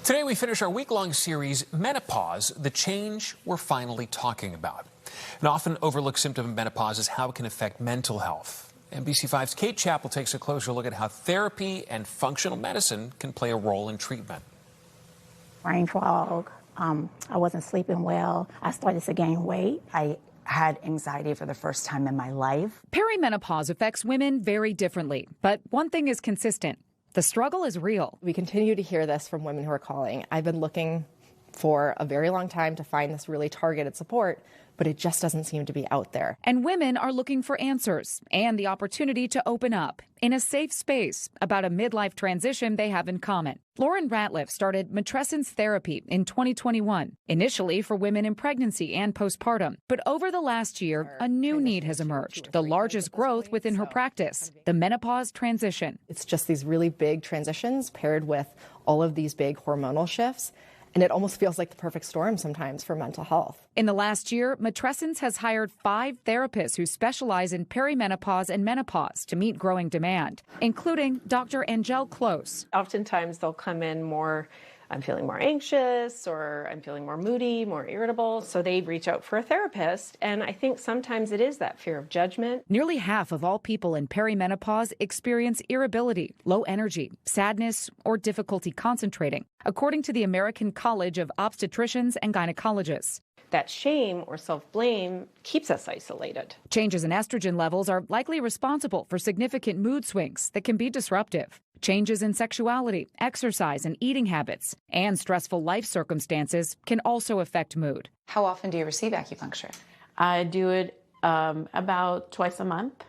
Today we finish our week-long series, Menopause, the change we're finally talking about. An often overlooked symptom of menopause is how it can affect mental health. NBC5's Kate Chappell takes a closer look at how therapy and functional medicine can play a role in treatment. Brain fog, I wasn't sleeping well, I started to gain weight. I had anxiety for the first time in my life. Perimenopause affects women very differently, but one thing is consistent. The struggle is real. We continue to hear this from women who are calling. I've been looking for a very long time to find this really targeted support, but it just doesn't seem to be out there. And women are looking for answers and the opportunity to open up in a safe space about a midlife transition they have in common. Lauren Ratliff started matrescence therapy in 2021, initially for women in pregnancy and postpartum. But over the last year, a new need has emerged, the largest growth within her practice, the menopause transition. It's just these really big transitions paired with all of these big hormonal shifts. And it almost feels like the perfect storm sometimes for mental health. In the last year, Matrescence has hired 5 therapists who specialize in perimenopause and menopause to meet growing demand, including Dr. Angel Close. Oftentimes they'll come in more, I'm feeling more anxious, or I'm feeling more moody, more irritable. So they reach out for a therapist. And I think sometimes it is that fear of judgment. Nearly half of all people in perimenopause experience irritability, low energy, sadness, or difficulty concentrating, according to the American College of Obstetricians and Gynecologists. That shame or self-blame keeps us isolated. Changes in estrogen levels are likely responsible for significant mood swings that can be disruptive. Changes in sexuality, exercise, and eating habits, and stressful life circumstances can also affect mood. How often do you receive acupuncture? I do it about twice a month,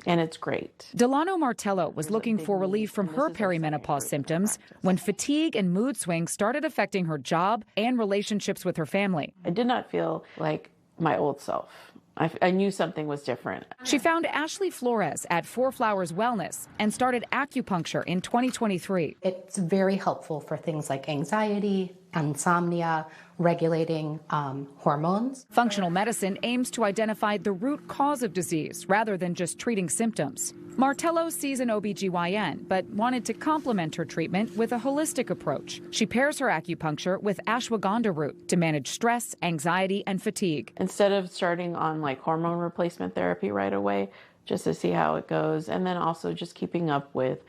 and it's great. Delano Martello was looking for relief from her perimenopause symptoms when fatigue and mood swings started affecting her job and relationships with her family. I did not feel like my old self. I knew something was different. She found Ashley Flores at Four Flowers Wellness and started acupuncture in 2023. It's very helpful for things like anxiety, insomnia, regulating hormones. Functional medicine aims to identify the root cause of disease rather than just treating symptoms. Martello sees an OBGYN, but wanted to complement her treatment with a holistic approach. She pairs her acupuncture with ashwagandha root to manage stress, anxiety, and fatigue. Instead of starting on like hormone replacement therapy right away, just to see how it goes, and then also just keeping up with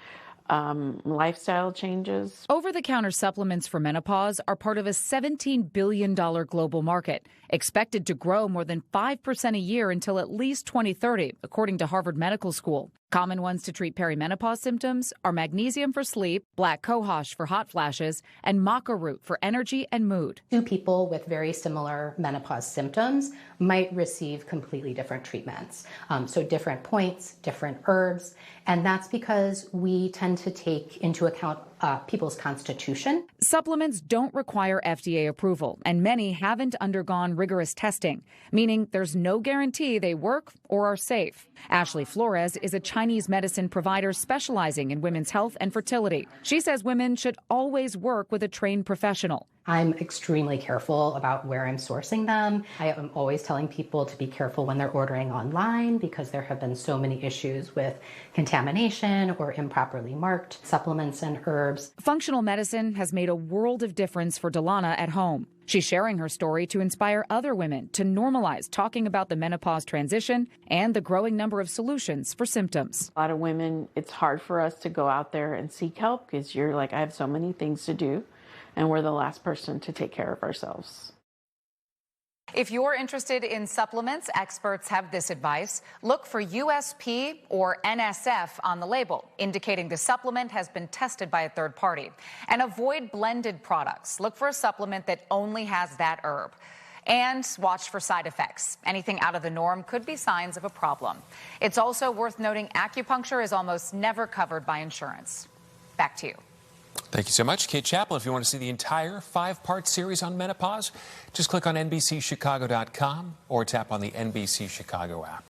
lifestyle changes. Over-the-counter supplements for menopause are part of a $17 billion global market, expected to grow more than 5% a year until at least 2030, according to Harvard Medical School. Common ones to treat perimenopause symptoms are magnesium for sleep, black cohosh for hot flashes, and maca root for energy and mood. 2 people with very similar menopause symptoms might receive completely different treatments. So different points, different herbs, and that's because we tend to take into account people's constitution. Supplements don't require FDA approval, and many haven't undergone rigorous testing, meaning there's no guarantee they work or are safe. Ashley Flores is a Chinese medicine provider specializing in women's health and fertility. She says women should always work with a trained professional. I'm extremely careful about where I'm sourcing them. I am always telling people to be careful when they're ordering online because there have been so many issues with contamination or improperly marked supplements and herbs. Functional medicine has made a world of difference for Delana at home. She's sharing her story to inspire other women to normalize talking about the menopause transition and the growing number of solutions for symptoms. A lot of women, it's hard for us to go out there and seek help because you're like, I have so many things to do, and we're the last person to take care of ourselves. If you're interested in supplements, experts have this advice. Look for USP or NSF on the label, indicating the supplement has been tested by a third party. And avoid blended products. Look for a supplement that only has that herb. And watch for side effects. Anything out of the norm could be signs of a problem. It's also worth noting acupuncture is almost never covered by insurance. Back to you. Thank you so much, Kate Chappell. If you want to see the entire 5-part series on menopause, just click on NBCChicago.com or tap on the NBC Chicago app.